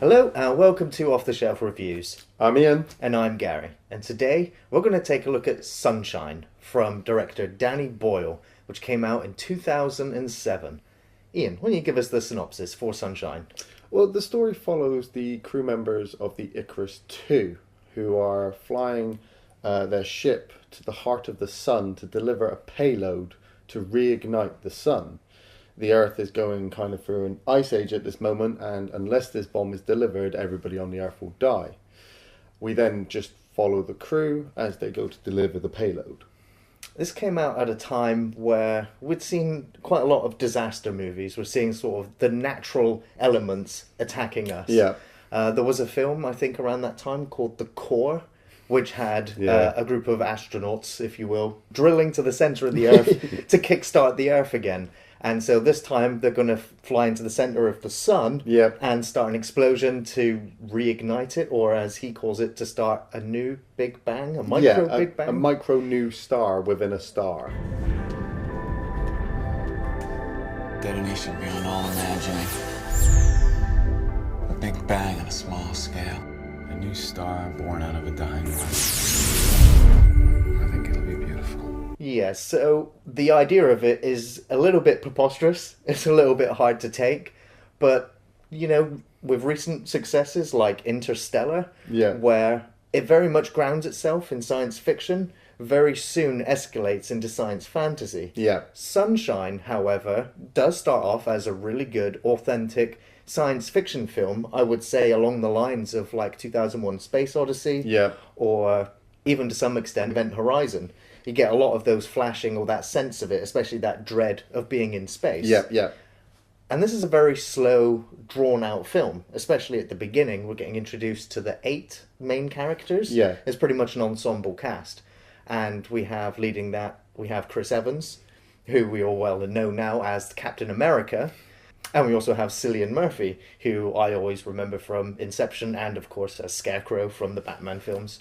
Hello and welcome to Off the Shelf Reviews. I'm Iain. And I'm Gary. And today we're going to take a look at Sunshine from director Danny Boyle, which came out in 2007. Iain, why don't you give us the synopsis for Sunshine? Well, the story follows the crew members of the Icarus II, who are flying their ship to the heart of the sun to deliver a payload to reignite the sun. The Earth is going kind of through an ice age at this moment, and unless this bomb is delivered, everybody on the Earth will die. We then just follow the crew as they go to deliver the payload. This came out at a time where we'd seen quite a lot of disaster movies. We're seeing sort of the natural elements attacking us. Yeah. There was a film, I think, around that time called The Core, which had a group of astronauts, if you will, drilling to the centre of the Earth to kickstart the Earth again. And so this time they're going to fly into the centre of the sun and start an explosion to reignite it, or as he calls it, to start a new Big Bang, a micro Big Bang. A micro new star within a star. Detonation beyond all imagining. A Big Bang on a small scale. A new star born out of a dying life. I think it'll be beautiful. Yes, so the idea of it is a little bit preposterous. It's a little bit hard to take. But, you know, with recent successes like Interstellar, where it very much grounds itself in science fiction, very soon escalates into science fantasy. Yeah. Sunshine, however, does start off as a really good, authentic science fiction film, I would say along the lines of like 2001 Space Odyssey, or even to some extent Event Horizon. You get a lot of those flashing, or that sense of it, especially that dread of being in space. And this is a very slow, drawn-out film, especially at the beginning. We're getting introduced to the 8 main characters. It's pretty much an ensemble cast. And we have leading that, we have Chris Evans, who we all well know now as Captain America. And we also have Cillian Murphy, who I always remember from Inception, and of course as Scarecrow from the Batman films.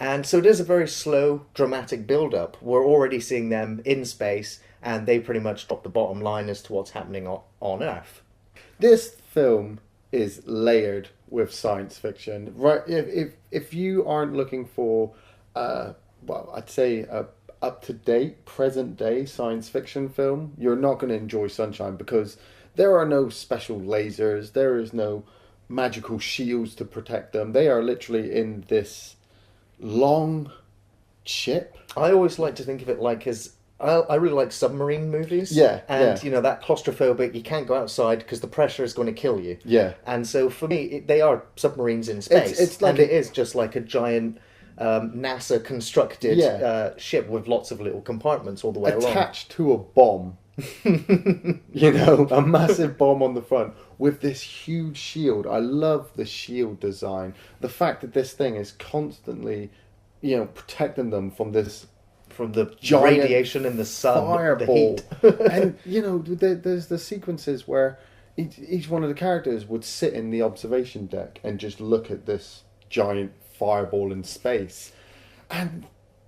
And so it is a very slow, dramatic build-up. We're already seeing them in space, and they pretty much drop the bottom line as to what's happening on Earth. This film is layered with science fiction. Right? If you aren't looking for, I'd say a up-to-date, present-day science fiction film, you're not going to enjoy Sunshine, because there are no special lasers, there is no magical shields to protect them. They are literally in this long ship. I always like to think of it like as I really like submarine movies. You know, that claustrophobic, you can't go outside because the pressure is going to kill you. And so for me, they are submarines in space. It's like, and it is just like a giant NASA constructed ship with lots of little compartments all the way along. Attached to a bomb. You know, a massive bomb on the front with this huge shield. I love the shield design. The fact that this thing is constantly, you know, protecting them from the radiation in the sun, fireball. The heat. And you know, there's the sequences where each one of the characters would sit in the observation deck and just look at this giant fireball in space, and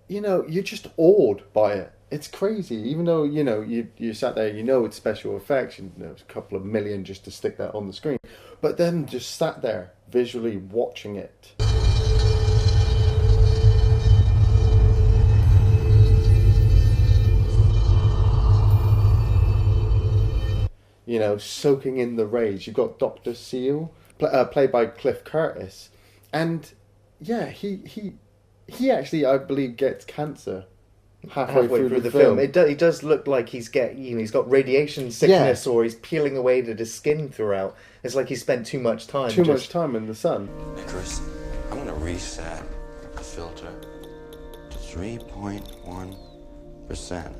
you know, you're just awed by it. It's crazy, even though, you know, you sat there, you know it's special effects, and there's a couple of million just to stick that on the screen. But then just sat there, visually watching it. You know, soaking in the rays. You've got Dr. Seal, played by Cliff Curtis. And, yeah, he actually, I believe, gets cancer. Halfway through the film. It does look like he's got radiation sickness, or he's peeling away at his skin throughout. It's like he spent too much time in the sun. Icarus, I'm going to reset the filter to 3.1%.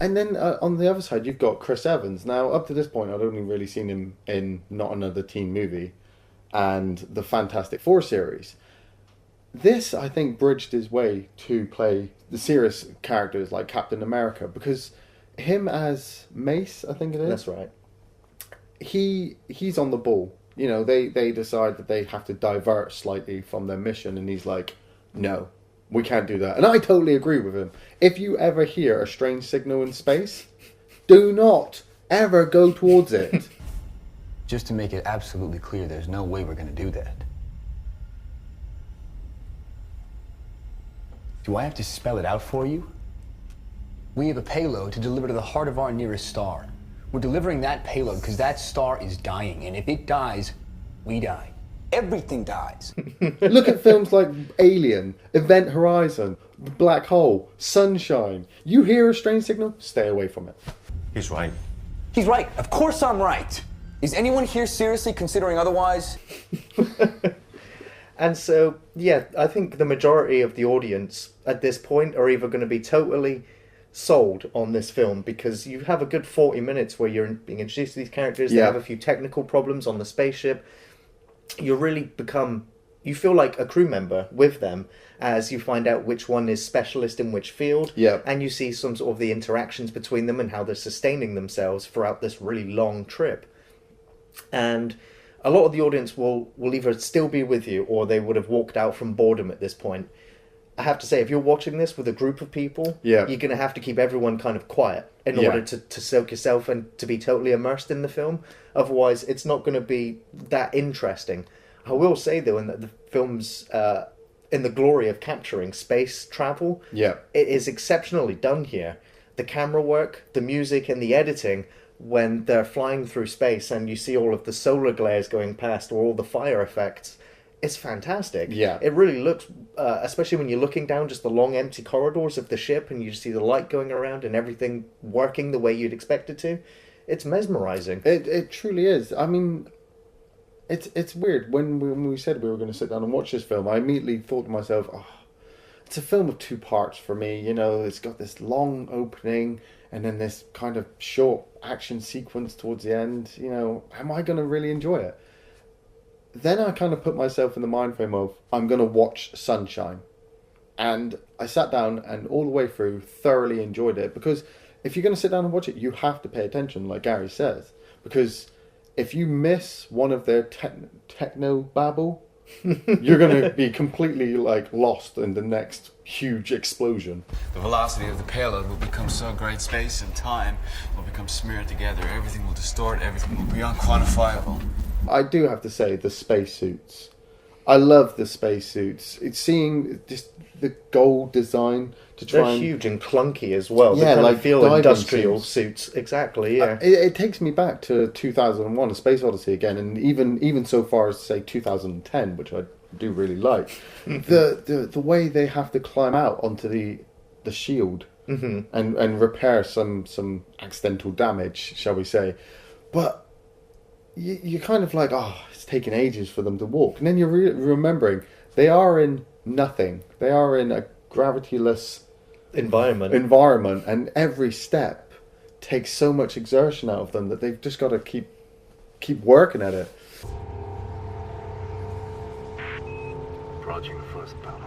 And then on the other side, you've got Chris Evans. Now, up to this point, I'd only really seen him in Not Another Teen Movie and the Fantastic Four series. This, I think, bridged his way to play the serious characters like Captain America, because him as Mace, I think it is. That's right. He's on the ball. They decide that they have to divert slightly from their mission, and he's like, no, We can't do that. And I totally agree with him. If you ever hear a strange signal in space, do not ever go towards it. Just to make it absolutely clear, there's no way we're going to do that. Do I have to spell it out for you? We have a payload to deliver to the heart of our nearest star. We're delivering that payload because that star is dying, and if it dies, we die. Everything dies. Look at films like Alien, Event Horizon, Black Hole, Sunshine. You hear a strange signal, stay away from it. He's right. He's right. Of course I'm right. Is anyone here seriously considering otherwise? And so, yeah, I think the majority of the audience at this point are either going to be totally sold on this film, because you have a good 40 minutes where you're being introduced to these characters. They have a few technical problems on the spaceship. You really you feel like a crew member with them as you find out which one is specialist in which field. Yeah. And you see some sort of the interactions between them and how they're sustaining themselves throughout this really long trip. And a lot of the audience will either still be with you, or they would have walked out from boredom at this point. I have to say, if you're watching this with a group of people, you're going to have to keep everyone kind of quiet in order to soak yourself and to be totally immersed in the film. Otherwise, it's not going to be that interesting. I will say, though, in that the film's in the glory of capturing space travel, it is exceptionally done here. The camera work, the music, and the editing, when they're flying through space and you see all of the solar glares going past or all the fire effects, it's fantastic. Yeah. It really looks, especially when you're looking down just the long empty corridors of the ship and you just see the light going around and everything working the way you'd expect it to. It's mesmerizing. It truly is. I mean, it's weird. When we said we were going to sit down and watch this film, I immediately thought to myself, it's a film of two parts for me. You know, it's got this long opening and then this kind of short action sequence towards the end. You know, am I going to really enjoy it? Then I kind of put myself in the mind frame of, I'm going to watch Sunshine. And I sat down and all the way through thoroughly enjoyed it, because if you're going to sit down and watch it, you have to pay attention, like Gary says. Because if you miss one of their techno babble, you're going to be completely lost in the next huge explosion. The velocity of the payload will become so great, space and time will become smeared together. Everything will distort, everything will be unquantifiable. I do have to say, the spacesuits. I love the spacesuits. It's seeing just the gold design to try. They're huge and clunky as well. Yeah, they kind like of feel industrial suits. Exactly, yeah. It takes me back to 2001: A Space Odyssey again, and even so far as say 2010, which I do really like. the way they have to climb out onto the shield and repair some accidental damage, shall we say, but. You're kind of like, it's taking ages for them to walk. And then you're remembering, they are in nothing. They are in a gravityless environment, and every step takes so much exertion out of them that they've just got to keep working at it. Approaching the first power.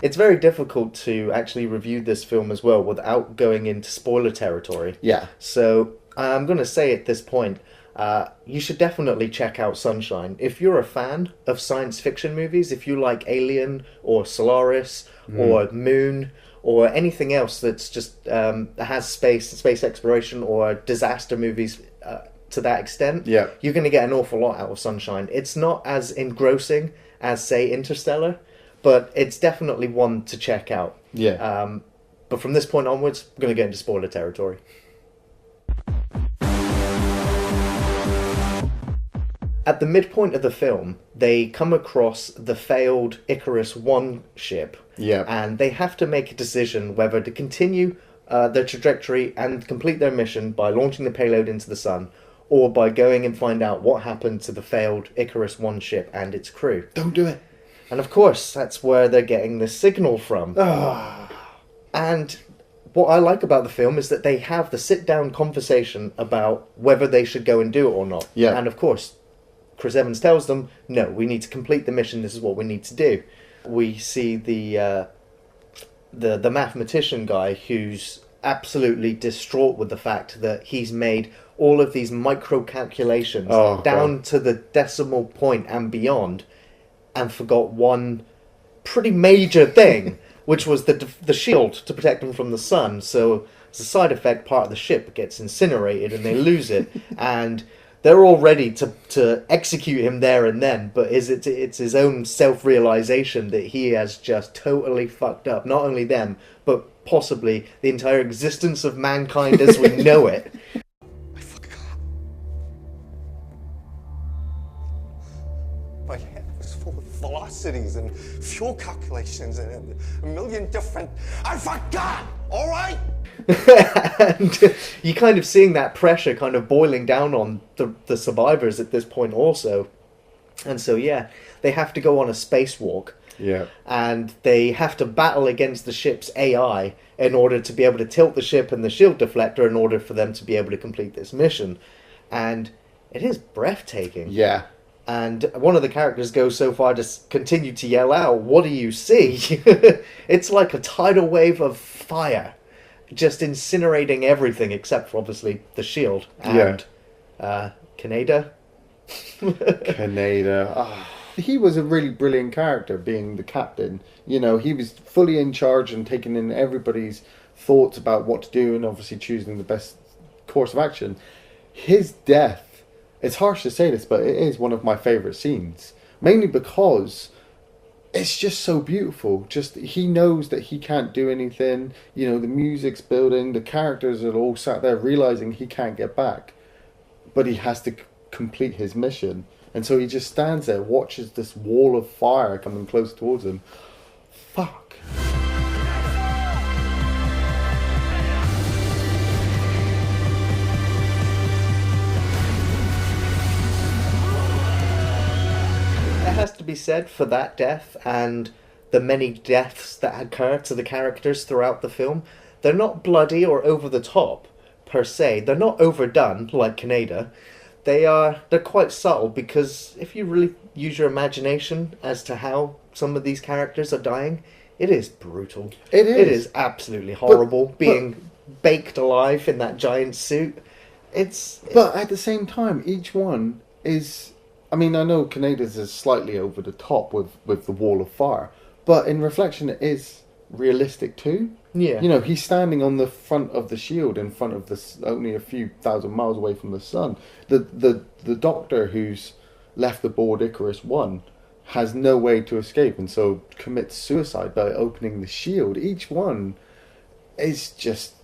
It's very difficult to actually review this film as well without going into spoiler territory. Yeah. So I'm going to say at this point, you should definitely check out Sunshine. If you're a fan of science fiction movies, if you like Alien or Solaris or Moon or anything else that's just has space exploration or disaster movies to that extent, you're going to get an awful lot out of Sunshine. It's not as engrossing as, say, Interstellar, but it's definitely one to check out. Yeah. But from this point onwards, we're going to get into spoiler territory. At the midpoint of the film, they come across the failed Icarus 1 ship. Yeah. And they have to make a decision whether to continue their trajectory and complete their mission by launching the payload into the sun, or by going and find out what happened to the failed Icarus 1 ship and its crew. Don't do it. And of course, that's where they're getting the signal from. And what I like about the film is that they have the sit-down conversation about whether they should go and do it or not. Yeah. And of course, Chris Evans tells them, no, we need to complete the mission, this is what we need to do. We see the mathematician guy who's absolutely distraught with the fact that he's made all of these micro calculations down to the decimal point and beyond, and forgot one pretty major thing, which was the shield to protect them from the sun. So as a side effect, part of the ship gets incinerated and they lose it, and they're all ready to execute him there and then, but it's his own self-realization that he has just totally fucked up, not only them, but possibly the entire existence of mankind as we know it. I forgot. My head was full of velocities and fuel calculations and a million different... I forgot! All right? And you're kind of seeing that pressure kind of boiling down on the survivors at this point also. And so, yeah, they have to go on a spacewalk. Yeah. And they have to battle against the ship's AI in order to be able to tilt the ship and the shield deflector in order for them to be able to complete this mission. And it is breathtaking. Yeah. And one of the characters goes so far to continue to yell out, "What do you see?" It's like a tidal wave of fire, just incinerating everything except for obviously the shield and Kaneda. Kaneda. He was a really brilliant character, being the captain. You know, he was fully in charge and taking in everybody's thoughts about what to do and obviously choosing the best course of action. His death, it's harsh to say this, but it is one of my favourite scenes. Mainly because it's just so beautiful. Just, he knows that he can't do anything. You know, the music's building, the characters are all sat there realising he can't get back. But he has to complete his mission. And so he just stands there, watches this wall of fire coming close towards him. Fuck. It has to be said for that death and the many deaths that occur to the characters throughout the film, they're not bloody or over the top per se. They're not overdone like Kaneda. They're quite subtle, because if you really use your imagination as to how some of these characters are dying, it is brutal. It is. It is absolutely horrible, being baked alive in that giant suit. But at the same time, each one is... I mean, I know Kaneda's is slightly over the top with the wall of fire, but in reflection it is realistic too. Yeah. You know, he's standing on the front of the shield in front of this, only a few thousand miles away from the sun. The doctor who's left aboard Icarus 1 has no way to escape, and so commits suicide by opening the shield. Each one is just,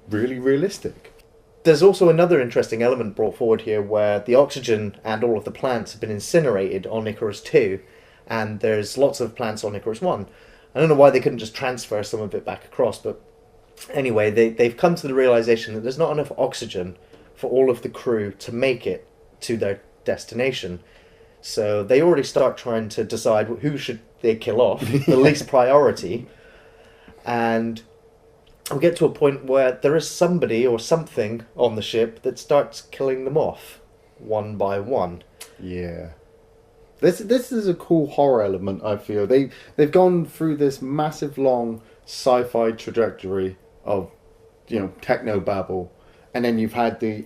really realistic. There's also another interesting element brought forward here where the oxygen and all of the plants have been incinerated on Icarus 2, and there's lots of plants on Icarus 1. I don't know why they couldn't just transfer some of it back across, but anyway, they've come to the realization that there's not enough oxygen for all of the crew to make it to their destination. So they already start trying to decide who should they kill off, the least priority. And we get to a point where there is somebody or something on the ship that starts killing them off, one by one. Yeah. This is a cool horror element, I feel. They've gone through this massive long sci-fi trajectory of, you know, technobabble, and then you've had the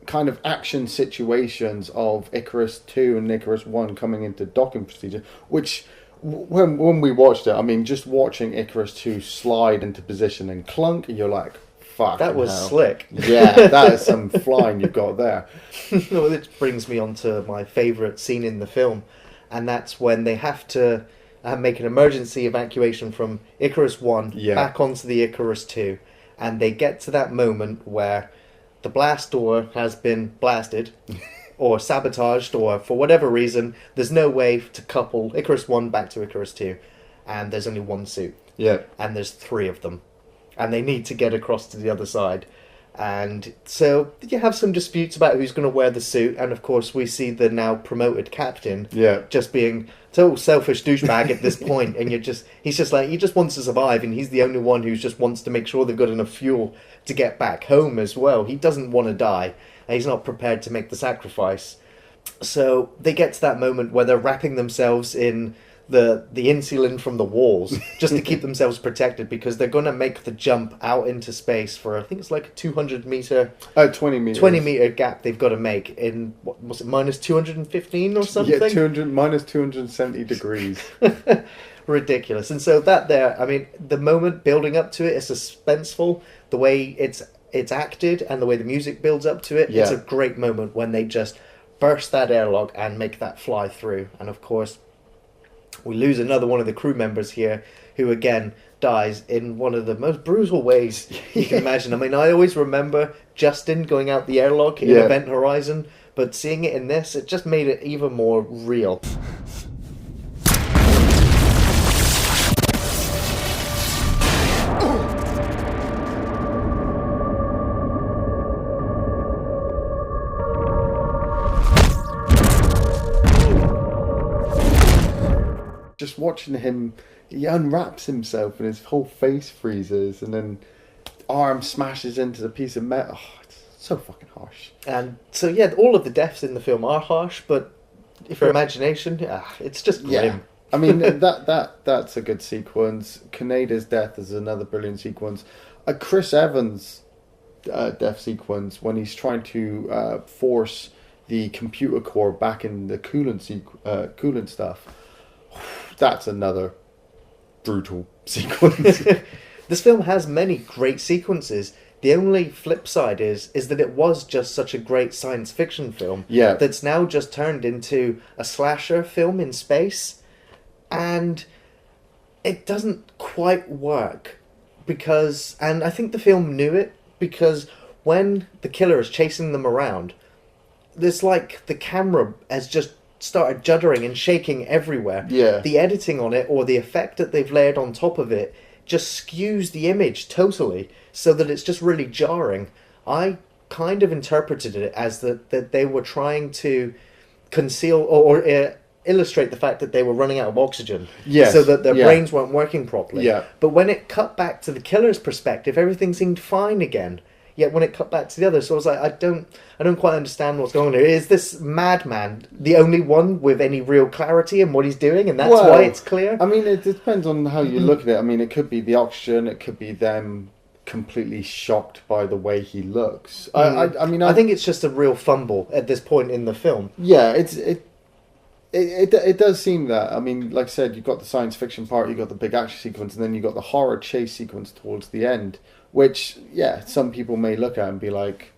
kind of action situations of Icarus 2 and Icarus 1 coming into docking procedure, which when we watched it, I mean, just watching Icarus 2 slide into position and clunk, you're like, fuck. That was slick. Yeah, that is some flying you've got there. Well, this brings me on to my favourite scene in the film, and that's when they have to make an emergency evacuation from Icarus 1 back onto the Icarus 2, and they get to that moment where the blast door has been blasted or sabotaged, or for whatever reason there's no way to couple Icarus 1 back to Icarus 2, and there's only one suit. Yeah. And there's three of them, and they need to get across to the other side. And so you have some disputes about who's going to wear the suit, and of course we see the now promoted captain just being total selfish douchebag at this point, and he's just like, he just wants to survive, and he's the only one who just wants to make sure they've got enough fuel to get back home as well. He doesn't want to die, and he's not prepared to make the sacrifice. So they get to that moment where they're wrapping themselves in the insulin from the walls just to keep themselves protected, because they're going to make the jump out into space for, I think it's like a 200 meter... 20 meters. 20 meter gap they've got to make in, what was it, minus 215 or something? Yeah, minus 270 degrees. Ridiculous. And so that there, I mean, the moment building up to it is suspenseful. The way it's acted and the way the music builds up to it, it's a great moment when they just burst that airlock and make that fly through. And of course, we lose another one of the crew members here, who again dies in one of the most brutal ways you can imagine. I mean, I always remember Justin going out the airlock in Event Horizon, but seeing it in this, it just made it even more real. Just watching him, he unwraps himself and his whole face freezes, and then arm smashes into the piece of metal. Oh, it's so fucking harsh. And so yeah, all of the deaths in the film are harsh, but if your imagination, it's just grim. Yeah. I mean, that's a good sequence. Kaneda's death is another brilliant sequence. Chris Evans' death sequence, when he's trying to force the computer core back in the coolant stuff. That's another brutal sequence. This film has many great sequences. The only flip side is that it was just such a great science fiction film that's now just turned into a slasher film in space, and it doesn't quite work because, and I think the film knew it, because when the killer is chasing them around, it's like the camera has just started juddering and shaking everywhere. Yeah. The editing on it, or the effect that they've layered on top of it, just skews the image totally, so that it's just really jarring. I kind of interpreted it as that they were trying to conceal or illustrate the fact that they were running out of oxygen, so that their brains weren't working properly. Yeah. But when it cut back to the killer's perspective, everything seemed fine again. Yet when it cut back to the other, so I was like, I don't quite understand what's going on here. Is this madman the only one with any real clarity in what he's doing, and that's why it's clear? I mean, it depends on how you look at it. I mean, it could be the oxygen, it could be them completely shocked by the way he looks. I mean, I think it's just a real fumble at this point in the film. Yeah, it does seem that. I mean, like I said, you've got the science fiction part, you've got the big action sequence, and then you've got the horror chase sequence towards the end, which, some people may look at and be like,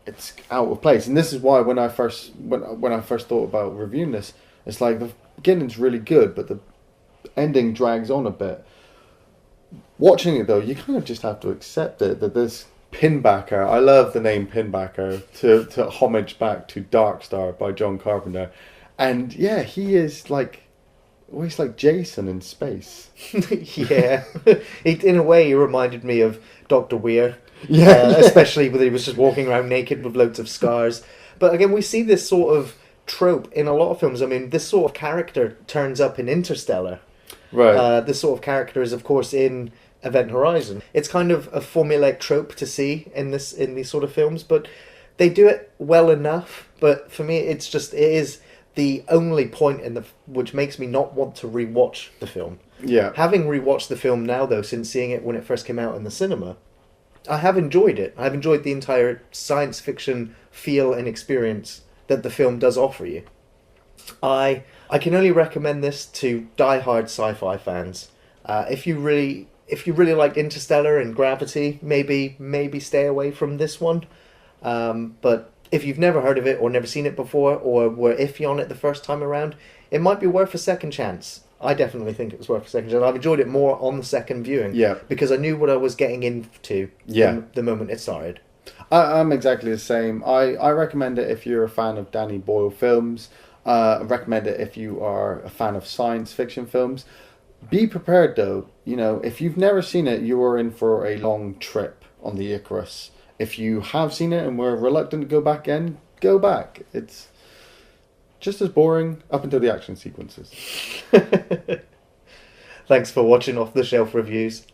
it's out of place. And this is why when I first thought about reviewing this, it's like the beginning's really good, but the ending drags on a bit. Watching it though, you kind of just have to accept it, that this Pinbacker, I love the name Pinbacker, to homage back to Dark Star by John Carpenter. And yeah, he is like, he's like Jason in space. Yeah. In a way, he reminded me of Dr. Weir. Yeah. Especially when he was just walking around naked with loads of scars. But again, we see this sort of trope in a lot of films. I mean, this sort of character turns up in Interstellar. Right. This sort of character is, of course, in Event Horizon. It's kind of a formulaic trope to see in these sort of films, but they do it well enough. But for me, it is the only point which makes me not want to rewatch the film. Yeah. Having rewatched the film now, though, since seeing it when it first came out in the cinema, I have enjoyed it. I've enjoyed the entire science fiction feel and experience that the film does offer you. I can only recommend this to die-hard sci-fi fans. If you really liked Interstellar and Gravity, maybe stay away from this one. But if you've never heard of it or never seen it before, or were iffy on it the first time around, it might be worth a second chance. I definitely think it was worth a second chance. I've enjoyed it more on the second viewing, because I knew what I was getting into the moment it started. I'm exactly the same. I recommend it if you're a fan of Danny Boyle films. I recommend it if you are a fan of science fiction films. Be prepared though. If you've never seen it, you are in for a long trip on the Icarus. If you have seen it and were reluctant to go back in, go back. It's just as boring up until the action sequences. Thanks for watching Off the Shelf Reviews.